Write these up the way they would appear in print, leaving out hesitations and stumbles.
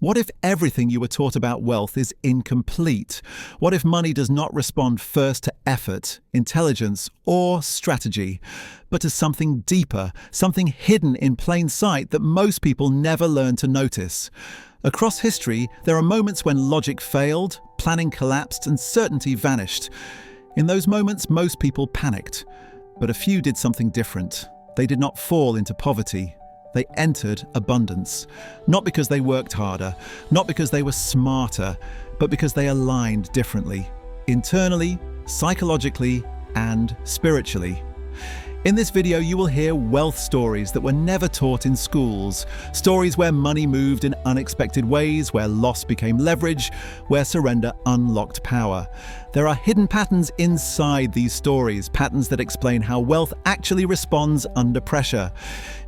What if everything you were taught about wealth is incomplete? What if money does not respond first to effort, intelligence, or strategy, but to something deeper, something hidden in plain sight that most people never learn to notice? Across history, there are moments when logic failed, planning collapsed, and certainty vanished. In those moments, most people panicked. But a few did something different. They did not fall into poverty. They entered abundance, not because they worked harder, not because they were smarter, but because they aligned differently, internally, psychologically, and spiritually. In this video, you will hear wealth stories that were never taught in schools, stories where money moved in unexpected ways, where loss became leverage, where surrender unlocked power. There are hidden patterns inside these stories, patterns that explain how wealth actually responds under pressure.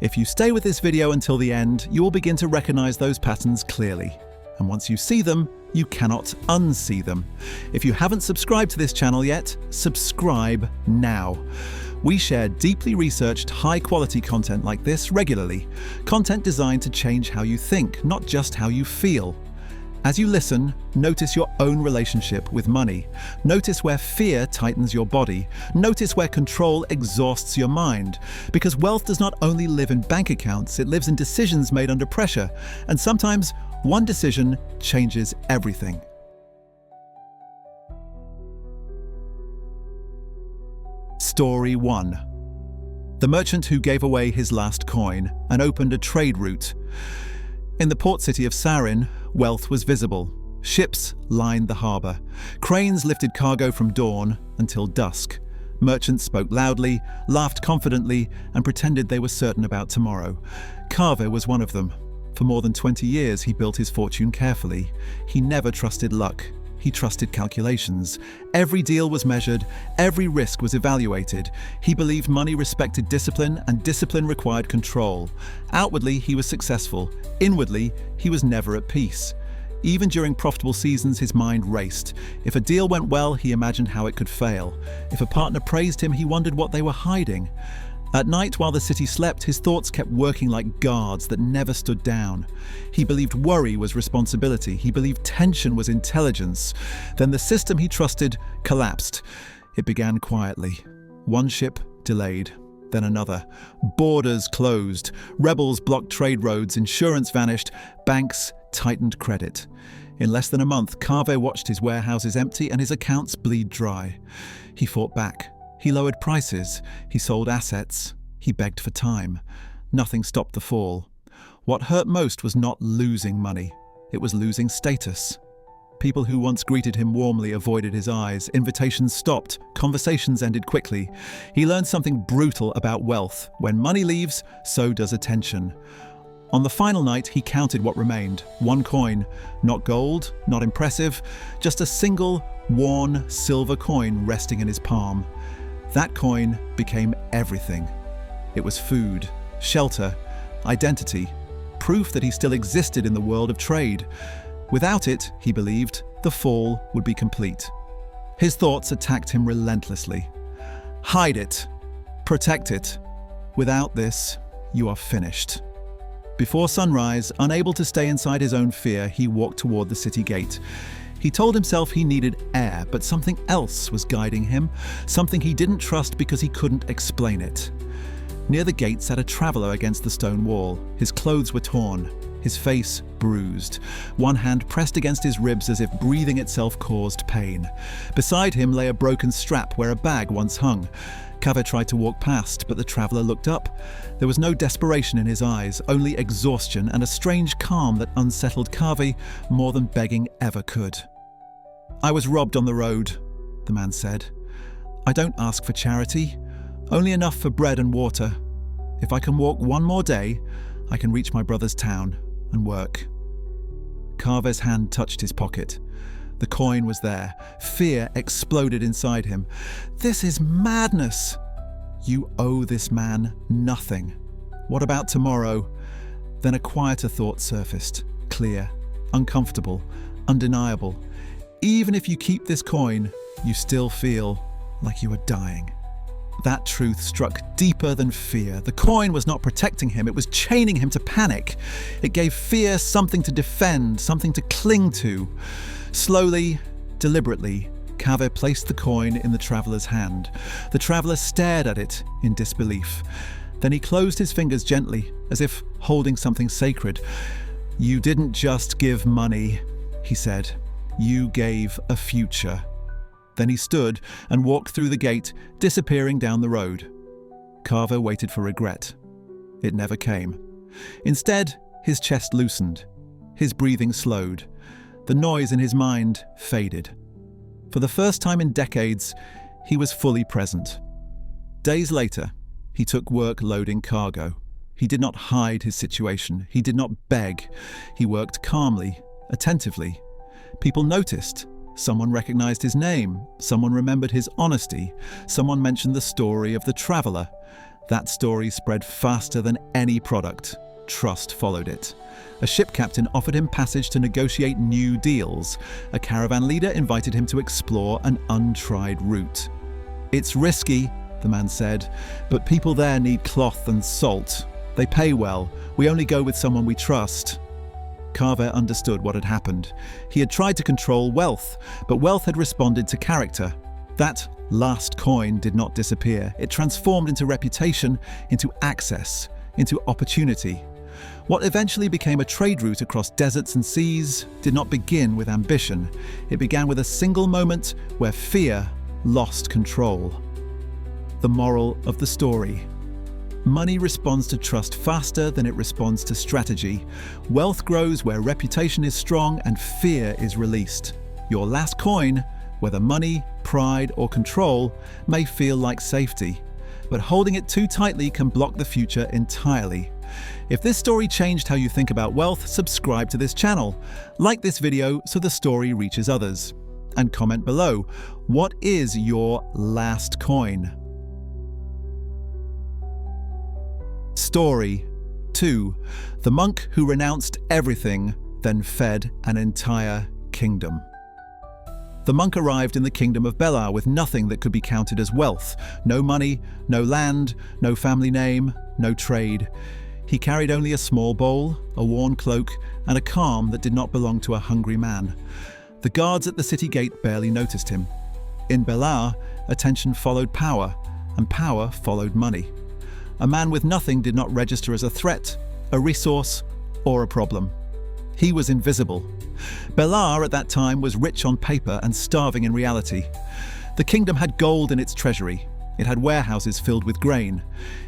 If you stay with this video until the end, you will begin to recognize those patterns clearly. And once you see them, you cannot unsee them. If you haven't subscribed to this channel yet, subscribe now. We share deeply researched, high-quality content like this regularly. Content designed to change how you think, not just how you feel. As you listen, notice your own relationship with money. Notice where fear tightens your body. Notice where control exhausts your mind. Because wealth does not only live in bank accounts, it lives in decisions made under pressure. And sometimes, one decision changes everything. Story 1. The merchant who gave away his last coin and opened a trade route. In the port city of Sarin, wealth was visible. Ships lined the harbour. Cranes lifted cargo from dawn until dusk. Merchants spoke loudly, laughed confidently, and pretended they were certain about tomorrow. Kaveh was one of them. For more than 20 years, he built his fortune carefully. He never trusted luck. He trusted calculations. Every deal was measured, every risk was evaluated. He believed money respected discipline, and discipline required control. Outwardly, he was successful. Inwardly, he was never at peace. Even during profitable seasons, his mind raced. If a deal went well, he imagined how it could fail. If a partner praised him, he wondered what they were hiding. At night, while the city slept, his thoughts kept working like guards that never stood down. He believed worry was responsibility. He believed tension was intelligence. Then the system he trusted collapsed. It began quietly. One ship delayed, then another. Borders closed. Rebels blocked trade roads. Insurance vanished. Banks tightened credit. In less than a month, Kaveh watched his warehouses empty and his accounts bleed dry. He fought back. He lowered prices, he sold assets, he begged for time. Nothing stopped the fall. What hurt most was not losing money, it was losing status. People who once greeted him warmly avoided his eyes, invitations stopped, conversations ended quickly. He learned something brutal about wealth. When money leaves, so does attention. On the final night, he counted what remained. One coin, not gold, not impressive, just a single, worn silver coin resting in his palm. That coin became everything. It was food, shelter, identity, proof that he still existed in the world of trade. Without it, he believed, the fall would be complete. His thoughts attacked him relentlessly. Hide it. Protect it. Without this, you are finished. Before sunrise, unable to stay inside his own fear, he walked toward the city gate. He told himself he needed air, but something else was guiding him, something he didn't trust because he couldn't explain it. Near the gate sat a traveler against the stone wall. His clothes were torn, his face bruised. One hand pressed against his ribs as if breathing itself caused pain. Beside him lay a broken strap where a bag once hung. Kaveh tried to walk past, but the traveler looked up. There was no desperation in his eyes, only exhaustion and a strange calm that unsettled Kaveh more than begging ever could. I was robbed on the road, the man said. I don't ask for charity, only enough for bread and water. If I can walk one more day, I can reach my brother's town and work. Kaveh's hand touched his pocket. The coin was there. Fear exploded inside him. This is madness. You owe this man nothing. What about tomorrow? Then a quieter thought surfaced, clear, uncomfortable, undeniable. Even if you keep this coin, you still feel like you are dying. That truth struck deeper than fear. The coin was not protecting him, it was chaining him to panic. It gave fear something to defend, something to cling to. Slowly, deliberately, Kaveh placed the coin in the traveller's hand. The traveller stared at it in disbelief. Then he closed his fingers gently, as if holding something sacred. "You didn't just give money," he said. "You gave a future." Then he stood and walked through the gate, disappearing down the road. Kaveh waited for regret. It never came. Instead, his chest loosened. His breathing slowed. The noise in his mind faded. For the first time in decades, he was fully present. Days later, he took work loading cargo. He did not hide his situation. He did not beg. He worked calmly, attentively. People noticed. Someone recognized his name. Someone remembered his honesty. Someone mentioned the story of the traveler. That story spread faster than any product. Trust followed it. A ship captain offered him passage to negotiate new deals. A caravan leader invited him to explore an untried route. "It's risky," the man said, "but people there need cloth and salt. They pay well. We only go with someone we trust." Kaveh understood what had happened. He had tried to control wealth, but wealth had responded to character. That last coin did not disappear. It transformed into reputation, into access, into opportunity. What eventually became a trade route across deserts and seas did not begin with ambition. It began with a single moment where fear lost control. The moral of the story: money responds to trust faster than it responds to strategy. Wealth grows where reputation is strong and fear is released. Your last coin, whether money, pride, or control, may feel like safety, but holding it too tightly can block the future entirely. If this story changed how you think about wealth, subscribe to this channel. Like this video so the story reaches others. And comment below, what is your last coin? Story 2. The monk who renounced everything, then fed an entire kingdom. The monk arrived in the kingdom of Belar with nothing that could be counted as wealth. No money, no land, no family name, no trade. He carried only a small bowl, a worn cloak, and a calm that did not belong to a hungry man. The guards at the city gate barely noticed him. In Belar, attention followed power, and power followed money. A man with nothing did not register as a threat, a resource, or a problem. He was invisible. Belar at that time was rich on paper and starving in reality. The kingdom had gold in its treasury. It had warehouses filled with grain.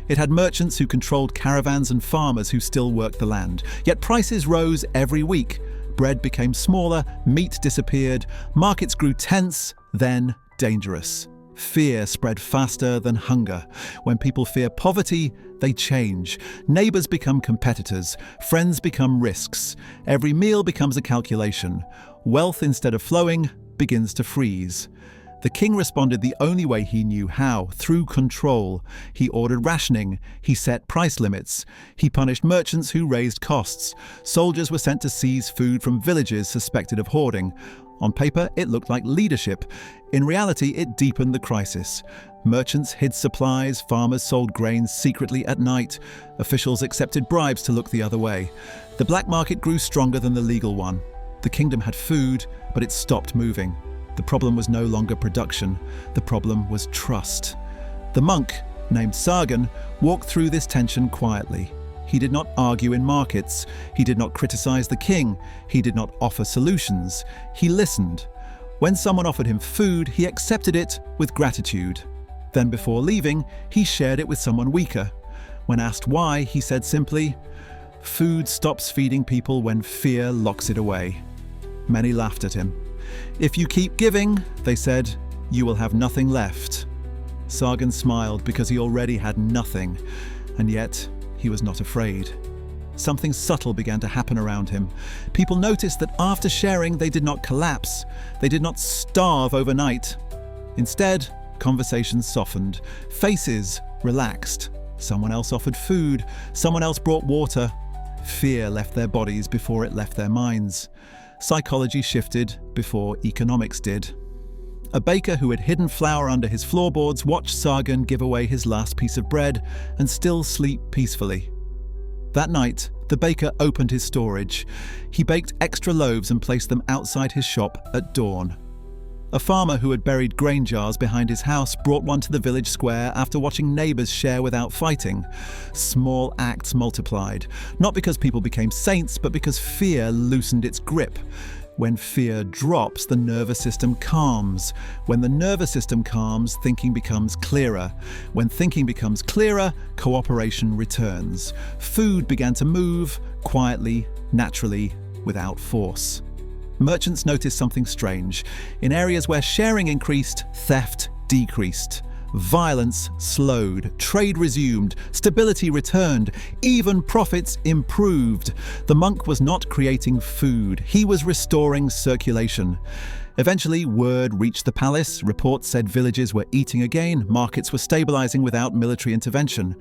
It had merchants who controlled caravans and farmers who still worked the land. Yet prices rose every week. Bread became smaller, meat disappeared, markets grew tense, then dangerous. Fear spread faster than hunger. When people fear poverty, they change. Neighbors become competitors. Friends become risks. Every meal becomes a calculation. Wealth, instead of flowing, begins to freeze. The king responded the only way he knew how, through control. He ordered rationing. He set price limits. He punished merchants who raised costs. Soldiers were sent to seize food from villages suspected of hoarding. On paper, it looked like leadership. In reality, it deepened the crisis. Merchants hid supplies, farmers sold grains secretly at night, officials accepted bribes to look the other way. The black market grew stronger than the legal one. The kingdom had food, but it stopped moving. The problem was no longer production. The problem was trust. The monk, named Sargon, walked through this tension quietly. He did not argue in markets. He did not criticize the king. He did not offer solutions. He listened. When someone offered him food, he accepted it with gratitude. Then before leaving, he shared it with someone weaker. When asked why, he said simply, "Food stops feeding people when fear locks it away." Many laughed at him. "If you keep giving," they said, "you will have nothing left." Sargon smiled because he already had nothing, and yet he was not afraid. Something subtle began to happen around him. People noticed that after sharing, they did not collapse. They did not starve overnight. Instead, conversations softened. Faces relaxed. Someone else offered food. Someone else brought water. Fear left their bodies before it left their minds. Psychology shifted before economics did. A baker who had hidden flour under his floorboards watched Sargon give away his last piece of bread and still sleep peacefully. That night, the baker opened his storage. He baked extra loaves and placed them outside his shop at dawn. A farmer who had buried grain jars behind his house brought one to the village square after watching neighbors share without fighting. Small acts multiplied, not because people became saints, but because fear loosened its grip. When fear drops, the nervous system calms. When the nervous system calms, thinking becomes clearer. When thinking becomes clearer, cooperation returns. Food began to move, quietly, naturally, without force. Merchants noticed something strange. In areas where sharing increased, theft decreased. Violence slowed, trade resumed, stability returned, even profits improved. The monk was not creating food, he was restoring circulation. Eventually, word reached the palace. Reports said villages were eating again, markets were stabilizing without military intervention.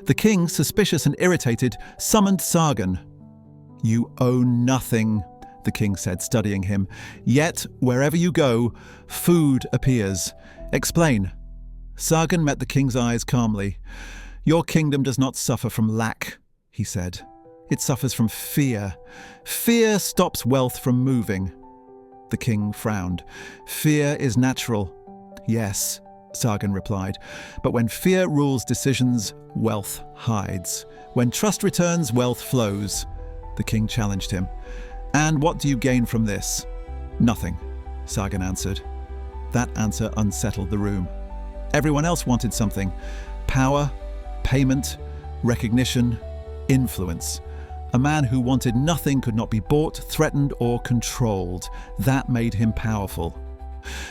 The king, suspicious and irritated, summoned Sargon. "You own nothing," the king said, studying him. "Yet, wherever you go, food appears. Explain." Sargon met the king's eyes calmly. "Your kingdom does not suffer from lack," he said. "It suffers from fear. Fear stops wealth from moving." The king frowned. "Fear is natural." "Yes," Sargon replied. "But when fear rules decisions, wealth hides. When trust returns, wealth flows." The king challenged him. "And what do you gain from this?" "Nothing," Sargon answered. That answer unsettled the room. Everyone else wanted something: power, payment, recognition, influence. A man who wanted nothing could not be bought, threatened, or controlled. That made him powerful.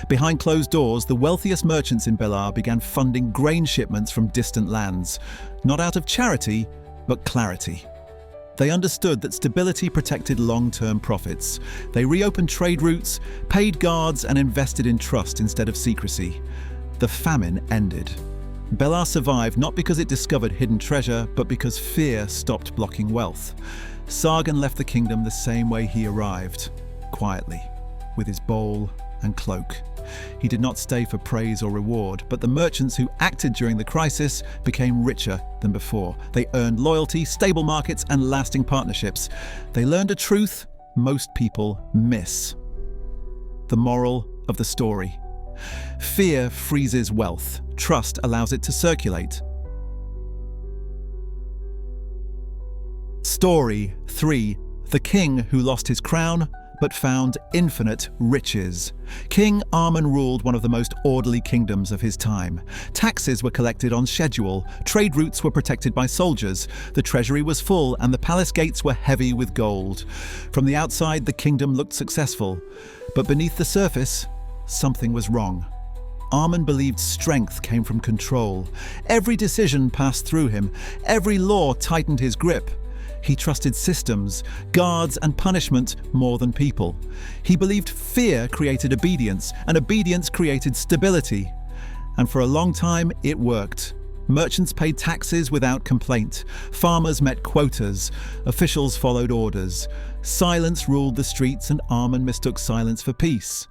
Behind closed doors, the wealthiest merchants in Belar began funding grain shipments from distant lands, not out of charity, but clarity. They understood that stability protected long-term profits. They reopened trade routes, paid guards, and invested in trust instead of secrecy. The famine ended. Belar survived not because it discovered hidden treasure, but because fear stopped blocking wealth. Sargon left the kingdom the same way he arrived, quietly, with his bowl and cloak. He did not stay for praise or reward, but the merchants who acted during the crisis became richer than before. They earned loyalty, stable markets, and lasting partnerships. They learned a truth most people miss. The moral of the story: fear freezes wealth. Trust allows it to circulate. Story 3. The king who lost his crown but found infinite riches. King Amun ruled one of the most orderly kingdoms of his time. Taxes were collected on schedule, trade routes were protected by soldiers, the treasury was full, and the palace gates were heavy with gold. From the outside, the kingdom looked successful, but beneath the surface, something was wrong. Amun believed strength came from control. Every decision passed through him. Every law tightened his grip. He trusted systems, guards, and punishment more than people. He believed fear created obedience, and obedience created stability. And for a long time, it worked. Merchants paid taxes without complaint. Farmers met quotas. Officials followed orders. Silence ruled the streets, and Amun mistook silence for peace.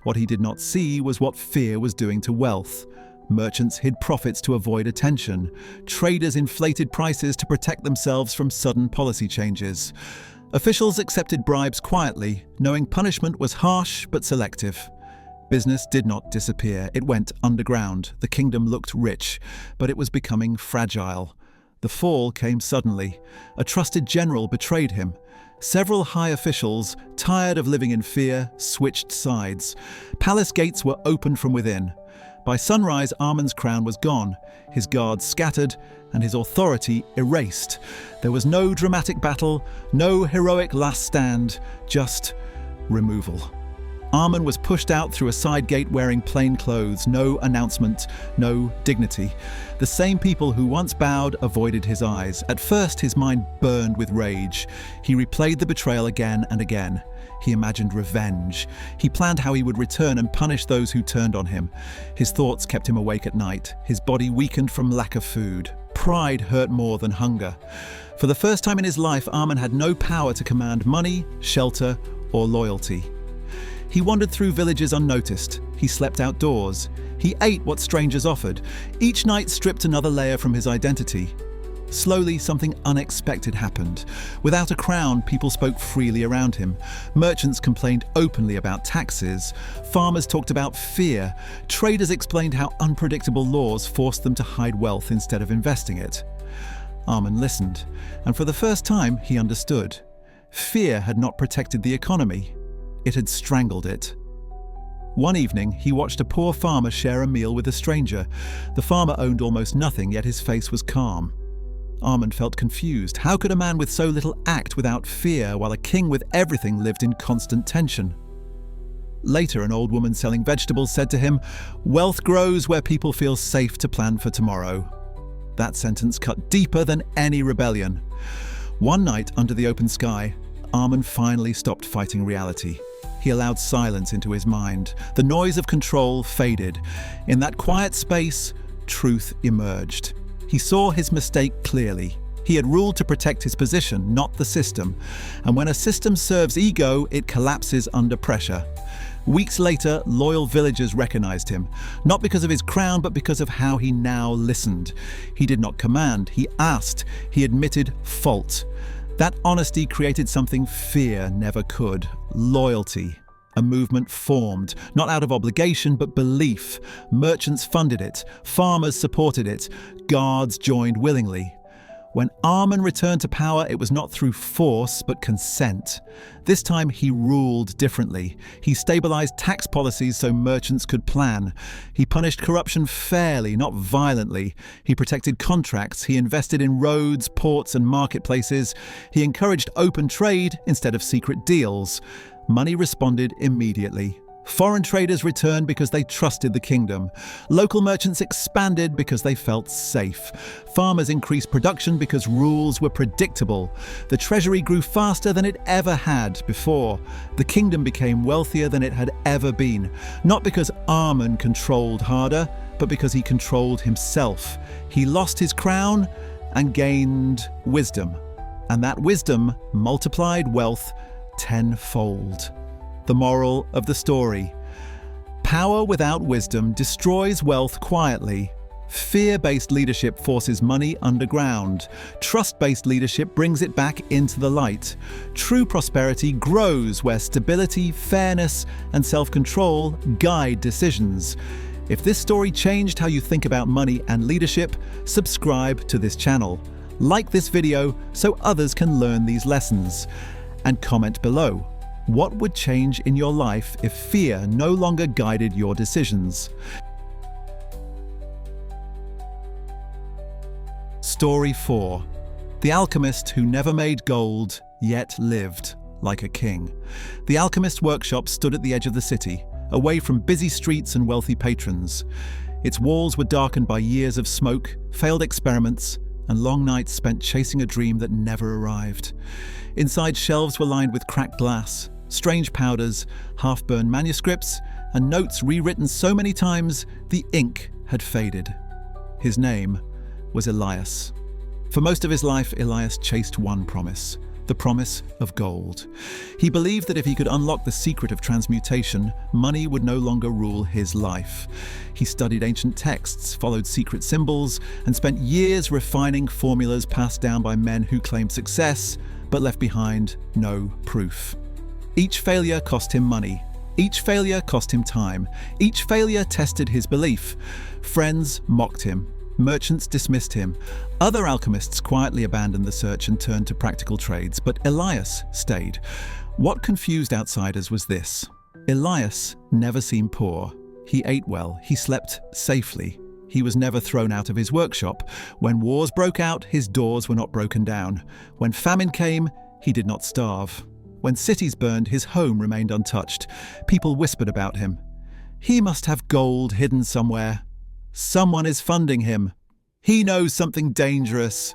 What he did not see was what fear was doing to wealth. Merchants hid profits to avoid attention. Traders inflated prices to protect themselves from sudden policy changes. Officials accepted bribes quietly, knowing punishment was harsh but selective. Business did not disappear. It went underground. The kingdom looked rich, but it was becoming fragile. The fall came suddenly. A trusted general betrayed him. Several high officials, tired of living in fear, switched sides. Palace gates were opened from within. By sunrise, Amun's crown was gone, his guards scattered, and his authority erased. There was no dramatic battle, no heroic last stand, just removal. Amun was pushed out through a side gate wearing plain clothes, no announcement, no dignity. The same people who once bowed avoided his eyes. At first, his mind burned with rage. He replayed the betrayal again and again. He imagined revenge. He planned how he would return and punish those who turned on him. His thoughts kept him awake at night. His body weakened from lack of food. Pride hurt more than hunger. For the first time in his life, Amun had no power to command money, shelter, or loyalty. He wandered through villages unnoticed. He slept outdoors. He ate what strangers offered. Each night stripped another layer from his identity. Slowly, something unexpected happened. Without a crown, people spoke freely around him. Merchants complained openly about taxes. Farmers talked about fear. Traders explained how unpredictable laws forced them to hide wealth instead of investing it. Armin listened, and for the first time, he understood. Fear had not protected the economy. It had strangled it. One evening, he watched a poor farmer share a meal with a stranger. The farmer owned almost nothing, yet his face was calm. Armin felt confused. How could a man with so little act without fear, while a king with everything lived in constant tension? Later, an old woman selling vegetables said to him, "Wealth grows where people feel safe to plan for tomorrow." That sentence cut deeper than any rebellion. One night, under the open sky, Armin finally stopped fighting reality. He allowed silence into his mind. The noise of control faded. In that quiet space, truth emerged. He saw his mistake clearly. He had ruled to protect his position, not the system. And when a system serves ego, it collapses under pressure. Weeks later, loyal villagers recognized him, not because of his crown, but because of how he now listened. He did not command, he asked, he admitted fault. That honesty created something fear never could: loyalty. A movement formed, not out of obligation, but belief. Merchants funded it, farmers supported it, guards joined willingly. When Armin returned to power, it was not through force, but consent. This time he ruled differently. He stabilized tax policies so merchants could plan. He punished corruption fairly, not violently. He protected contracts. He invested in roads, ports, and marketplaces. He encouraged open trade instead of secret deals. Money responded immediately. Foreign traders returned because they trusted the kingdom. Local merchants expanded because they felt safe. Farmers increased production because rules were predictable. The treasury grew faster than it ever had before. The kingdom became wealthier than it had ever been, not because Armin controlled harder, but because he controlled himself. He lost his crown and gained wisdom. And that wisdom multiplied wealth tenfold. The moral of the story: power without wisdom destroys wealth quietly. Fear-based leadership forces money underground. Trust-based leadership brings it back into the light. True prosperity grows where stability, fairness, and self-control guide decisions. If this story changed how you think about money and leadership, subscribe to this channel. Like this video so others can learn these lessons. And comment below. What would change in your life if fear no longer guided your decisions? Story 4. The alchemist who never made gold, yet lived like a king. The alchemist's workshop stood at the edge of the city, away from busy streets and wealthy patrons. Its walls were darkened by years of smoke, failed experiments, and long nights spent chasing a dream that never arrived. Inside, shelves were lined with cracked glass, strange powders, half-burned manuscripts, and notes rewritten so many times the ink had faded. His name was Elias. For most of his life, Elias chased one promise: the promise of gold. He believed that if he could unlock the secret of transmutation, money would no longer rule his life. He studied ancient texts, followed secret symbols, and spent years refining formulas passed down by men who claimed success, but left behind no proof. Each failure cost him money. Each failure cost him time. Each failure tested his belief. Friends mocked him. Merchants dismissed him. Other alchemists quietly abandoned the search and turned to practical trades, but Elias stayed. What confused outsiders was this: Elias never seemed poor. He ate well. He slept safely. He was never thrown out of his workshop. When wars broke out, his doors were not broken down. When famine came, he did not starve. When cities burned, his home remained untouched. People whispered about him. He must have gold hidden somewhere. Someone is funding him. He knows something dangerous.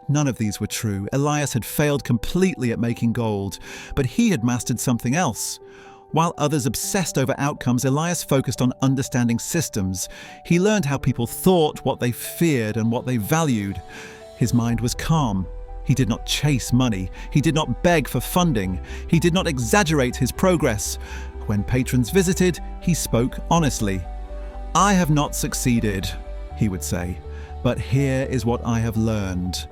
None of these were true. Elias had failed completely at making gold, but he had mastered something else. While others obsessed over outcomes, Elias focused on understanding systems. He learned how people thought, what they feared, and what they valued. His mind was calm. He did not chase money. He did not beg for funding. He did not exaggerate his progress. When patrons visited, he spoke honestly. "I have not succeeded," he would say, "but here is what I have learned."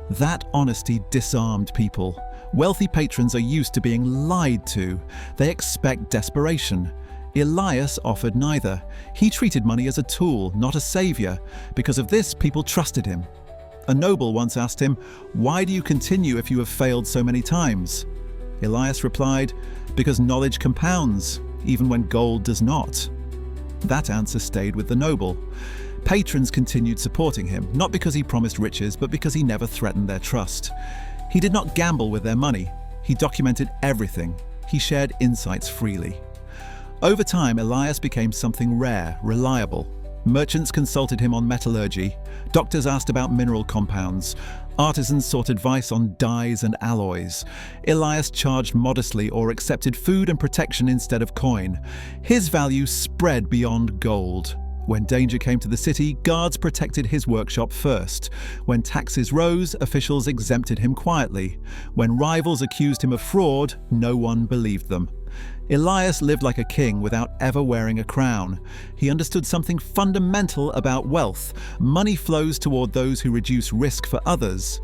That honesty disarmed people. Wealthy patrons are used to being lied to. They expect desperation. Elias offered neither. He treated money as a tool, not a savior. Because of this, people trusted him. A noble once asked him, "Why do you continue if you have failed so many times?" Elias replied, "Because knowledge compounds, even when gold does not." That answer stayed with the noble. Patrons continued supporting him, not because he promised riches, but because he never threatened their trust. He did not gamble with their money. He documented everything. He shared insights freely. Over time, Elias became something rare, reliable. Merchants consulted him on metallurgy. Doctors asked about mineral compounds. Artisans sought advice on dyes and alloys. Elias charged modestly or accepted food and protection instead of coin. His value spread beyond gold. When danger came to the city, guards protected his workshop first. When taxes rose, officials exempted him quietly. When rivals accused him of fraud, no one believed them. Elias lived like a king without ever wearing a crown. He understood something fundamental about wealth. Money flows toward those who reduce risk for others.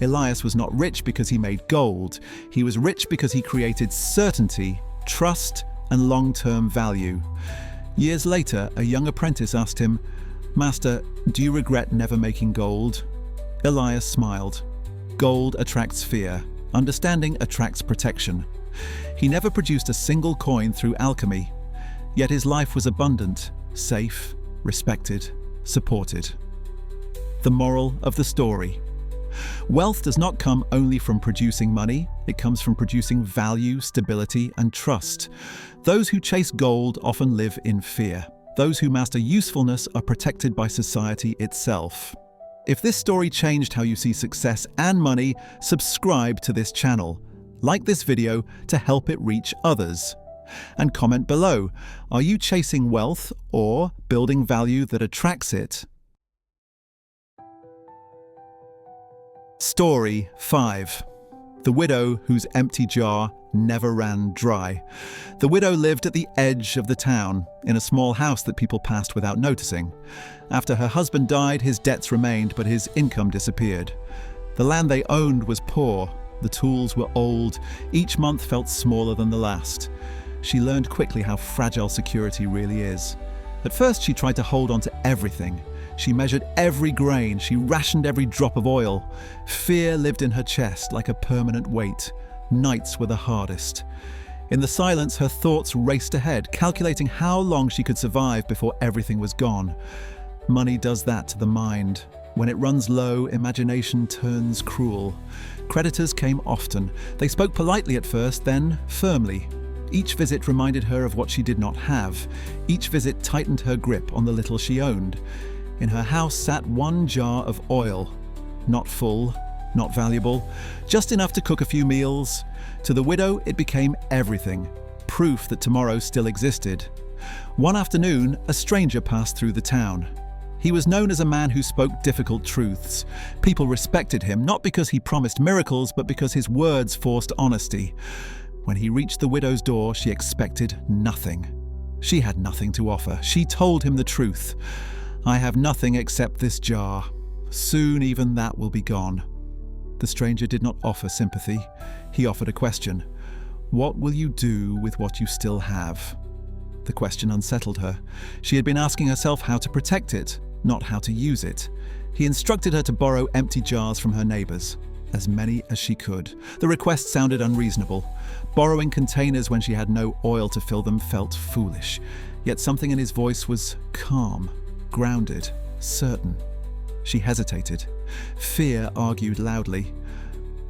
Elias was not rich because he made gold. He was rich because he created certainty, trust, and long-term value. Years later, a young apprentice asked him, "Master, do you regret never making gold?" Elias smiled. Gold attracts fear. Understanding attracts protection. He never produced a single coin through alchemy, yet his life was abundant, safe, respected, supported. The moral of the story: wealth does not come only from producing money, it comes from producing value, stability, and trust. Those who chase gold often live in fear. Those who master usefulness are protected by society itself. If this story changed how you see success and money, subscribe to this channel. Like this video to help it reach others. And comment below, are you chasing wealth or building value that attracts it? Story 5. The widow whose empty jar never ran dry. The widow lived at the edge of the town, in a small house that people passed without noticing. After her husband died, his debts remained, but his income disappeared. The land they owned was poor. The tools were old. Each month felt smaller than the last. She learned quickly how fragile security really is. At first, she tried to hold on to everything. She measured every grain. She rationed every drop of oil. Fear lived in her chest like a permanent weight. Nights were the hardest. In the silence, her thoughts raced ahead, calculating how long she could survive before everything was gone. Money does that to the mind. When it runs low, imagination turns cruel. Creditors came often. They spoke politely at first, then firmly. Each visit reminded her of what she did not have. Each visit tightened her grip on the little she owned. In her house sat one jar of oil. Not full, not valuable, just enough to cook a few meals. To the widow, it became everything, proof that tomorrow still existed. One afternoon, a stranger passed through the town. He was known as a man who spoke difficult truths. People respected him, not because he promised miracles, but because his words forced honesty. When he reached the widow's door, she expected nothing. She had nothing to offer. She told him the truth. "I have nothing except this jar. Soon even that will be gone." The stranger did not offer sympathy. He offered a question. "What will you do with what you still have?" The question unsettled her. She had been asking herself how to protect it, not how to use it. He instructed her to borrow empty jars from her neighbors, as many as she could. The request sounded unreasonable. Borrowing containers when she had no oil to fill them felt foolish. Yet something in his voice was calm, grounded, certain. She hesitated. Fear argued loudly.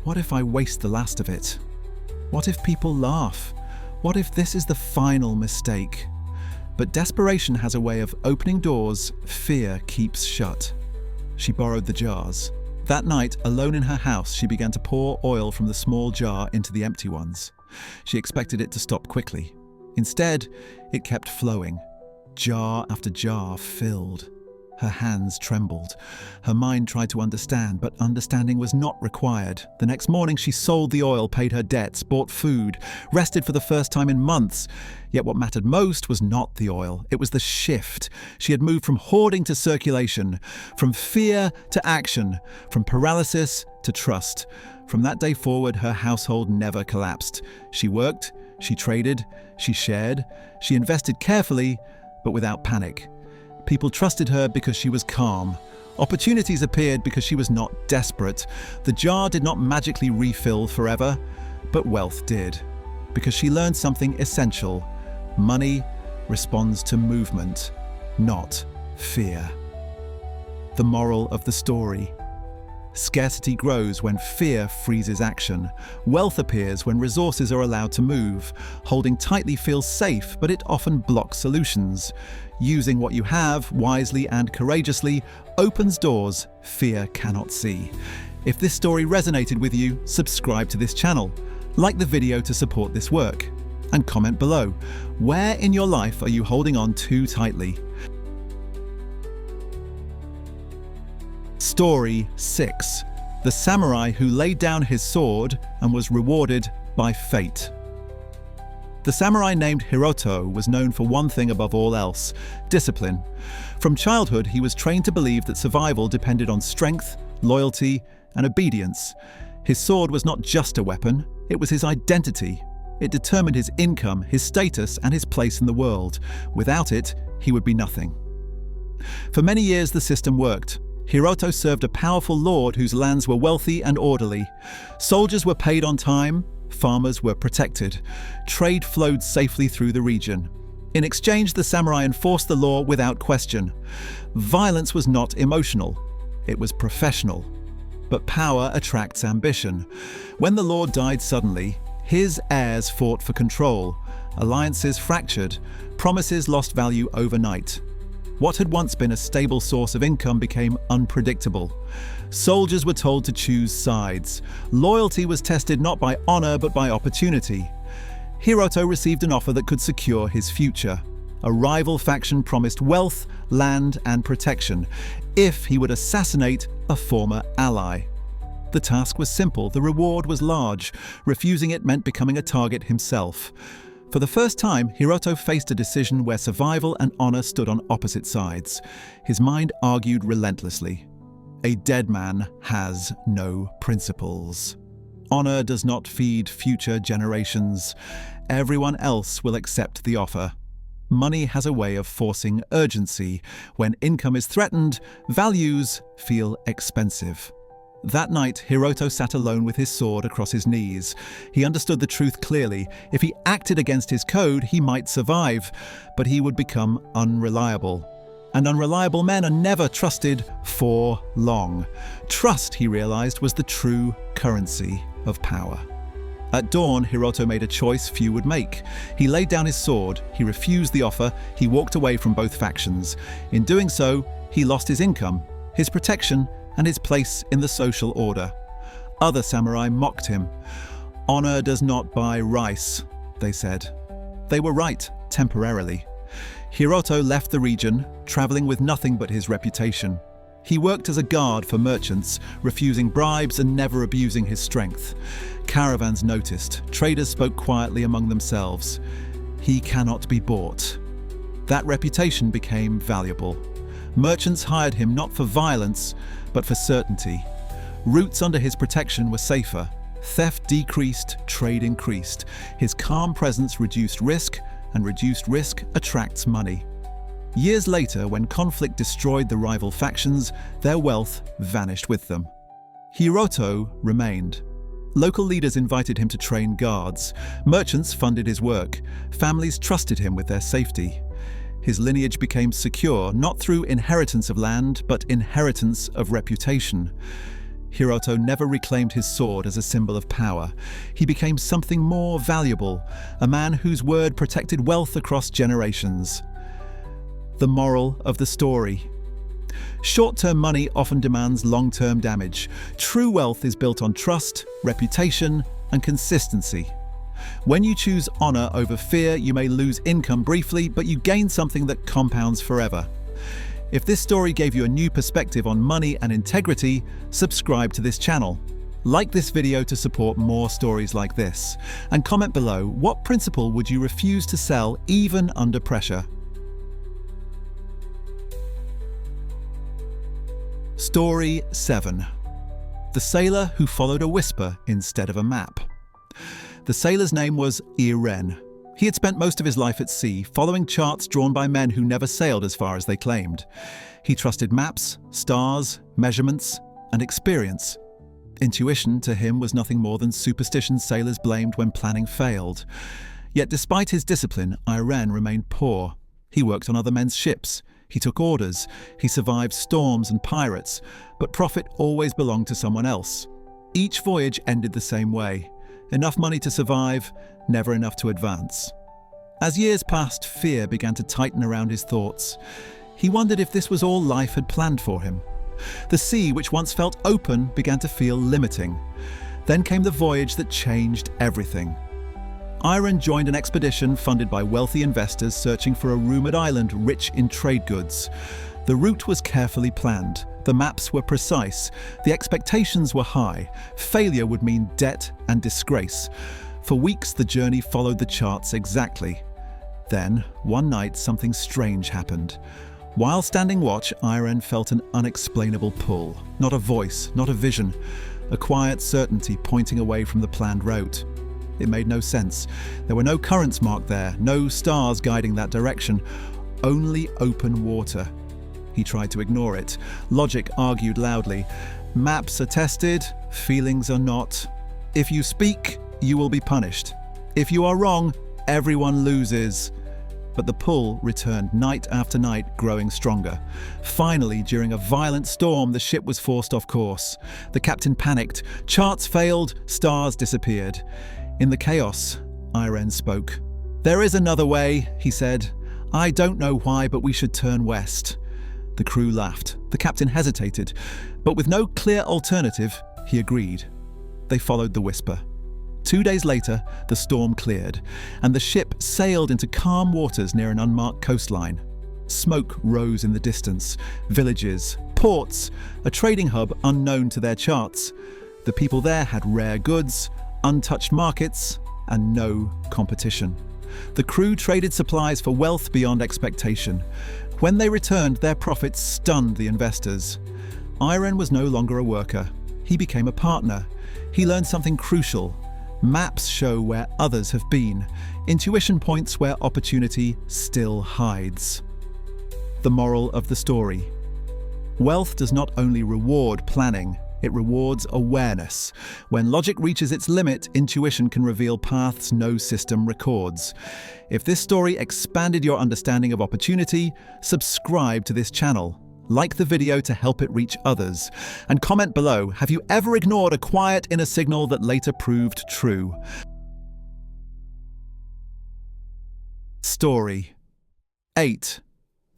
What if I waste the last of it? What if people laugh? What if this is the final mistake? But desperation has a way of opening doors fear keeps shut. She borrowed the jars. That night, alone in her house, she began to pour oil from the small jar into the empty ones. She expected it to stop quickly. Instead, it kept flowing. Jar after jar filled. Her hands trembled. Her mind tried to understand, but understanding was not required. The next morning she sold the oil, paid her debts, bought food, rested for the first time in months. Yet what mattered most was not the oil. It was the shift. She had moved from hoarding to circulation, from fear to action, from paralysis to trust. From that day forward, her household never collapsed. She worked, she traded, she shared, she invested carefully, but without panic. People trusted her because she was calm. Opportunities appeared because she was not desperate. The jar did not magically refill forever, but wealth did. Because she learned something essential. Money responds to movement, not fear. The moral of the story: scarcity grows when fear freezes action. Wealth appears when resources are allowed to move. Holding tightly feels safe, but it often blocks solutions. Using what you have wisely and courageously opens doors fear cannot see. If this story resonated with you, subscribe to this channel, like the video to support this work, and comment below. Where in your life are you holding on too tightly? Story 6. The samurai who laid down his sword and was rewarded by fate. The samurai named Hiroto was known for one thing above all else: discipline. From childhood, he was trained to believe that survival depended on strength, loyalty, and obedience. His sword was not just a weapon, it was his identity. It determined his income, his status, and his place in the world. Without it, he would be nothing. For many years, the system worked. Hiroto served a powerful lord whose lands were wealthy and orderly. Soldiers were paid on time, farmers were protected. Trade flowed safely through the region. In exchange, the samurai enforced the law without question. Violence was not emotional, it was professional. But power attracts ambition. When the lord died suddenly, his heirs fought for control. Alliances fractured, promises lost value overnight. What had once been a stable source of income became unpredictable. Soldiers were told to choose sides. Loyalty was tested not by honor but by opportunity. Hiroto received an offer that could secure his future. A rival faction promised wealth, land, and protection if he would assassinate a former ally. The task was simple, the reward was large. Refusing it meant becoming a target himself. For the first time, Hiroto faced a decision where survival and honor stood on opposite sides. His mind argued relentlessly. A dead man has no principles. Honor does not feed future generations. Everyone else will accept the offer. Money has a way of forcing urgency. When income is threatened, values feel expensive. That night, Hiroto sat alone with his sword across his knees. He understood the truth clearly. If he acted against his code, he might survive, but he would become unreliable. And unreliable men are never trusted for long. Trust, he realized, was the true currency of power. At dawn, Hiroto made a choice few would make. He laid down his sword, he refused the offer, he walked away from both factions. In doing so, he lost his income, his protection, and his place in the social order. Other samurai mocked him. Honor does not buy rice, they said. They were right, temporarily. Hiroto left the region, traveling with nothing but his reputation. He worked as a guard for merchants, refusing bribes and never abusing his strength. Caravans noticed. Traders spoke quietly among themselves. He cannot be bought. That reputation became valuable. Merchants hired him not for violence, but for certainty. Routes under his protection were safer. Theft decreased, trade increased. His calm presence reduced risk, and reduced risk attracts money. Years later, when conflict destroyed the rival factions, their wealth vanished with them. Hiroto remained. Local leaders invited him to train guards. Merchants funded his work. Families trusted him with their safety. His lineage became secure, not through inheritance of land, but inheritance of reputation. Hiroto never reclaimed his sword as a symbol of power. He became something more valuable, a man whose word protected wealth across generations. The moral of the story: short-term money often demands long-term damage. True wealth is built on trust, reputation, and consistency. When you choose honor over fear, you may lose income briefly, but you gain something that compounds forever. If this story gave you a new perspective on money and integrity, subscribe to this channel. Like this video to support more stories like this. And comment below, what principle would you refuse to sell even under pressure? Story 7. The sailor who followed a whisper instead of a map. The sailor's name was Irene. He had spent most of his life at sea, following charts drawn by men who never sailed as far as they claimed. He trusted maps, stars, measurements, and experience. Intuition to him was nothing more than superstition sailors blamed when planning failed. Yet despite his discipline, Irene remained poor. He worked on other men's ships. He took orders. He survived storms and pirates. But profit always belonged to someone else. Each voyage ended the same way. Enough money to survive, never enough to advance. As years passed, fear began to tighten around his thoughts. He wondered if this was all life had planned for him. The sea, which once felt open, began to feel limiting. Then came the voyage that changed everything. Irene joined an expedition funded by wealthy investors searching for a rumored island rich in trade goods. The route was carefully planned. The maps were precise. The expectations were high. Failure would mean debt and disgrace. For weeks, the journey followed the charts exactly. Then, one night, something strange happened. While standing watch, Irene felt an unexplainable pull. Not a voice, not a vision. A quiet certainty pointing away from the planned route. It made no sense. There were no currents marked there, no stars guiding that direction. Only open water. He tried to ignore it. Logic argued loudly. Maps are tested, feelings are not. If you speak, you will be punished. If you are wrong, everyone loses. But the pull returned night after night, growing stronger. Finally, during a violent storm, the ship was forced off course. The captain panicked. Charts failed, stars disappeared. In the chaos, Irene spoke. "There is another way," he said. "I don't know why, but we should turn west." The crew laughed. The captain hesitated, but with no clear alternative, he agreed. They followed the whisper. 2 days later, the storm cleared, and the ship sailed into calm waters near an unmarked coastline. Smoke rose in the distance. Villages, ports, a trading hub unknown to their charts. The people there had rare goods, untouched markets, and no competition. The crew traded supplies for wealth beyond expectation. When they returned, their profits stunned the investors. Irene was no longer a worker. He became a partner. He learned something crucial. Maps show where others have been. Intuition points where opportunity still hides. The moral of the story. Wealth does not only reward planning, it rewards awareness. When logic reaches its limit, intuition can reveal paths no system records. If this story expanded your understanding of opportunity, subscribe to this channel. Like the video to help it reach others. And comment below, have you ever ignored a quiet inner signal that later proved true? Story 8.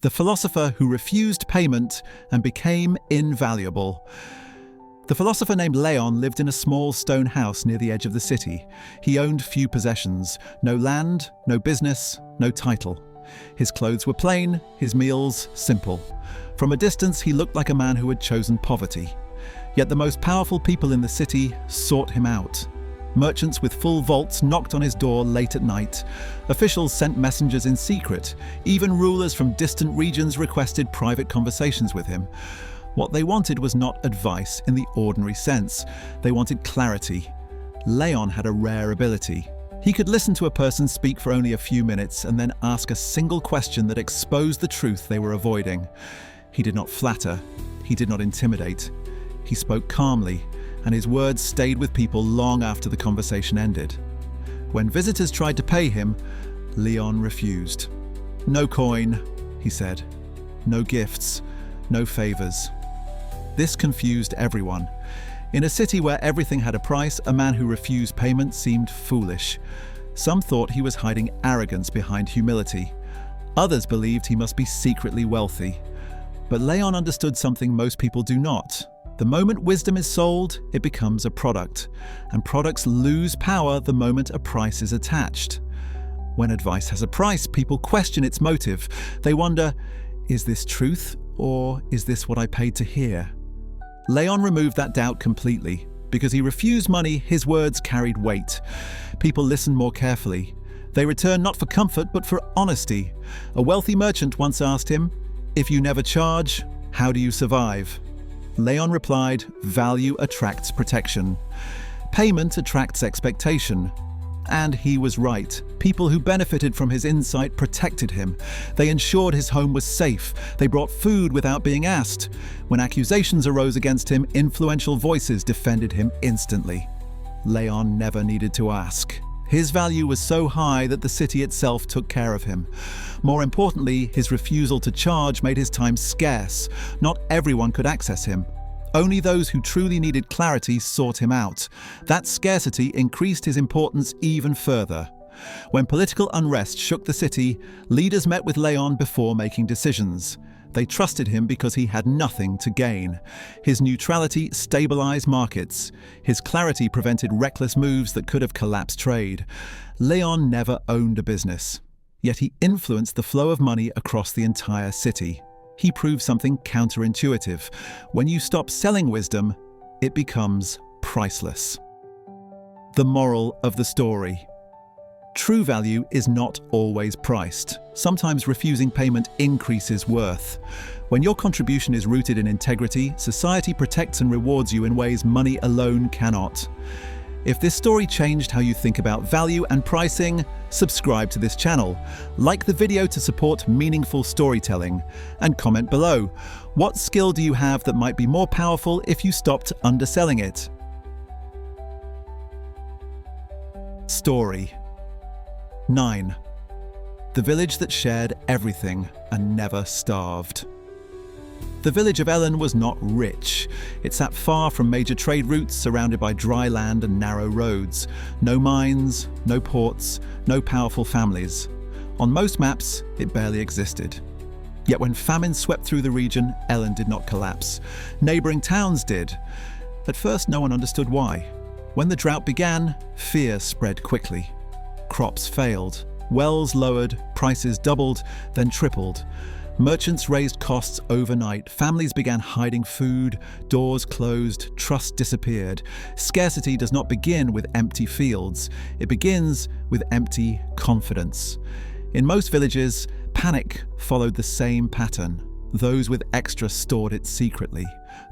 The philosopher who refused payment and became invaluable. The philosopher named Leon lived in a small stone house near the edge of the city. He owned few possessions, no land, no business, no title. His clothes were plain, his meals simple. From a distance, he looked like a man who had chosen poverty. Yet the most powerful people in the city sought him out. Merchants with full vaults knocked on his door late at night. Officials sent messengers in secret. Even rulers from distant regions requested private conversations with him. What they wanted was not advice in the ordinary sense. They wanted clarity. Leon had a rare ability. He could listen to a person speak for only a few minutes and then ask a single question that exposed the truth they were avoiding. He did not flatter. He did not intimidate. He spoke calmly, and his words stayed with people long after the conversation ended. When visitors tried to pay him, Leon refused. "No coin," he said. "No gifts, no favors." This confused everyone. In a city where everything had a price, a man who refused payment seemed foolish. Some thought he was hiding arrogance behind humility. Others believed he must be secretly wealthy. But Leon understood something most people do not. The moment wisdom is sold, it becomes a product. And products lose power the moment a price is attached. When advice has a price, people question its motive. They wonder, is this truth Or is this what I paid to hear? Leon removed that doubt completely. Because he refused money, his words carried weight. People listened more carefully. They returned not for comfort, but for honesty. A wealthy merchant once asked him, "If you never charge, how do you survive?" Leon replied, "Value attracts protection. Payment attracts expectation." And he was right. People who benefited from his insight protected him. They ensured his home was safe. They brought food without being asked. When accusations arose against him, influential voices defended him instantly. Leon never needed to ask. His value was so high that the city itself took care of him. More importantly, his refusal to charge made his time scarce. Not everyone could access him. Only those who truly needed clarity sought him out. That scarcity increased his importance even further. When political unrest shook the city, leaders met with Leon before making decisions. They trusted him because he had nothing to gain. His neutrality stabilized markets. His clarity prevented reckless moves that could have collapsed trade. Leon never owned a business, yet he influenced the flow of money across the entire city. He proved something counterintuitive. When you stop selling wisdom, it becomes priceless. The moral of the story. True value is not always priced. Sometimes refusing payment increases worth. When your contribution is rooted in integrity, society protects and rewards you in ways money alone cannot. If this story changed how you think about value and pricing, subscribe to this channel, like the video to support meaningful storytelling, and comment below. What skill do you have that might be more powerful if you stopped underselling it? Story 9. The village that shared everything and never starved. The village of Ellen was not rich. It sat far from major trade routes, surrounded by dry land and narrow roads. No mines, no ports, no powerful families. On most maps, it barely existed. Yet when famine swept through the region, Ellen did not collapse. Neighboring towns did. At first, no one understood why. When the drought began, fear spread quickly. Crops failed. Wells lowered, prices doubled, then tripled. Merchants raised costs overnight. Families began hiding food. Doors closed. Trust disappeared. Scarcity does not begin with empty fields. It begins with empty confidence. In most villages, panic followed the same pattern. Those with extra stored it secretly.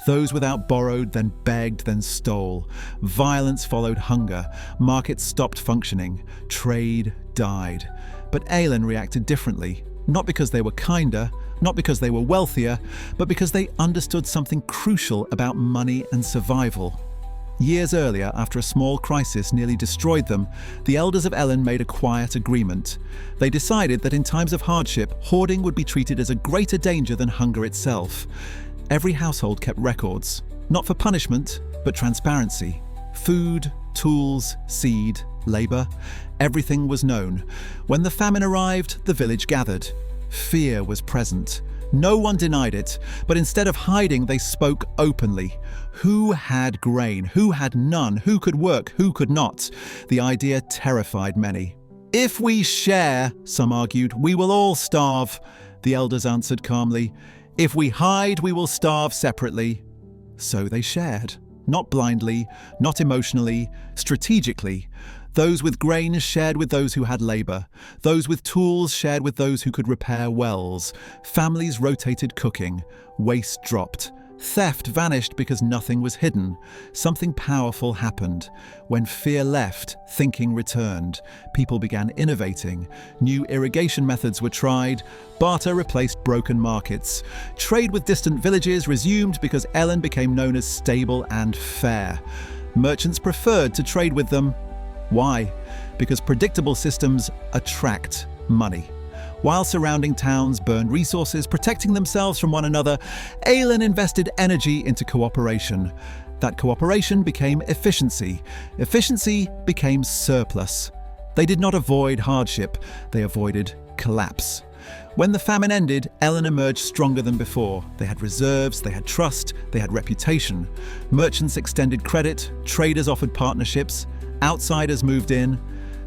Those without borrowed, then begged, then stole. Violence followed hunger. Markets stopped functioning. Trade died. But Ellen reacted differently. Not because they were kinder, not because they were wealthier, but because they understood something crucial about money and survival. Years earlier, after a small crisis nearly destroyed them, the elders of Ellen made a quiet agreement. They decided that in times of hardship, hoarding would be treated as a greater danger than hunger itself. Every household kept records, not for punishment, but transparency. Food, tools, seed, labor, everything was known. When the famine arrived, the village gathered. Fear was present. No one denied it, but instead of hiding, they spoke openly. Who had grain? Who had none? Who could work? Who could not? The idea terrified many. "If we share," some argued, "we will all starve." The elders answered calmly, "If we hide, we will starve separately." So they shared. Not blindly, not emotionally, strategically. Those with grain shared with those who had labor. Those with tools shared with those who could repair wells. Families rotated cooking. Waste dropped. Theft vanished because nothing was hidden. Something powerful happened. When fear left, thinking returned. People began innovating. New irrigation methods were tried. Barter replaced broken markets. Trade with distant villages resumed because Ellen became known as stable and fair. Merchants preferred to trade with them. Why? Because predictable systems attract money. While surrounding towns burned resources, protecting themselves from one another, Ellen invested energy into cooperation. That cooperation became efficiency. Efficiency became surplus. They did not avoid hardship, they avoided collapse. When the famine ended, Ellen emerged stronger than before. They had reserves, they had trust, they had reputation. Merchants extended credit, traders offered partnerships, outsiders moved in.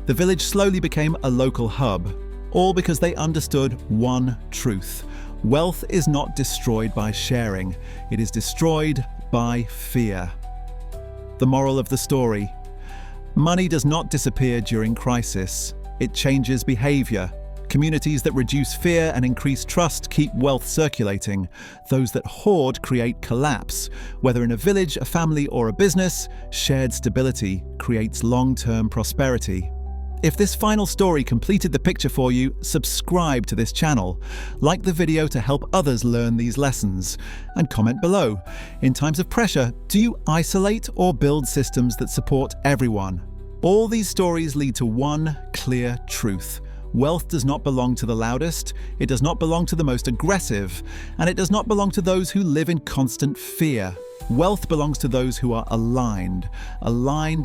The village slowly became a local hub. All because they understood one truth. Wealth is not destroyed by sharing, it is destroyed by fear. The moral of the story: money does not disappear during crisis, it changes behavior. Communities that reduce fear and increase trust keep wealth circulating. Those that hoard create collapse. Whether in a village, a family, or a business, shared stability creates long-term prosperity. If this final story completed the picture for you, subscribe to this channel, like the video to help others learn these lessons, and comment below. In times of pressure, do you isolate or build systems that support everyone? All these stories lead to one clear truth. Wealth does not belong to the loudest, it does not belong to the most aggressive, and it does not belong to those who live in constant fear. Wealth belongs to those who are aligned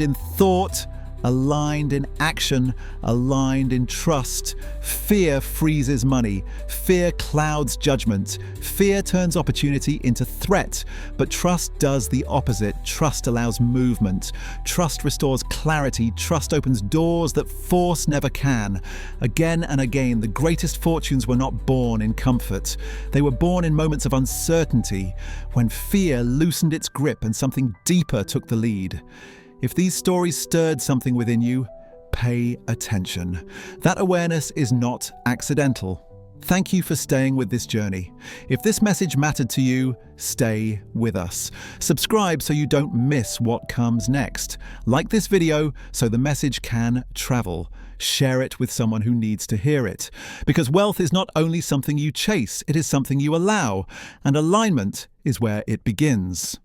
in thought, aligned in action, aligned in trust. Fear freezes money. Fear clouds judgment. Fear turns opportunity into threat. But trust does the opposite. Trust allows movement. Trust restores clarity. Trust opens doors that force never can. Again and again, the greatest fortunes were not born in comfort. They were born in moments of uncertainty, when fear loosened its grip and something deeper took the lead. If these stories stirred something within you, pay attention. That awareness is not accidental. Thank you for staying with this journey. If this message mattered to you, stay with us. Subscribe so you don't miss what comes next. Like this video so the message can travel. Share it with someone who needs to hear it. Because wealth is not only something you chase, it is something you allow. And alignment is where it begins.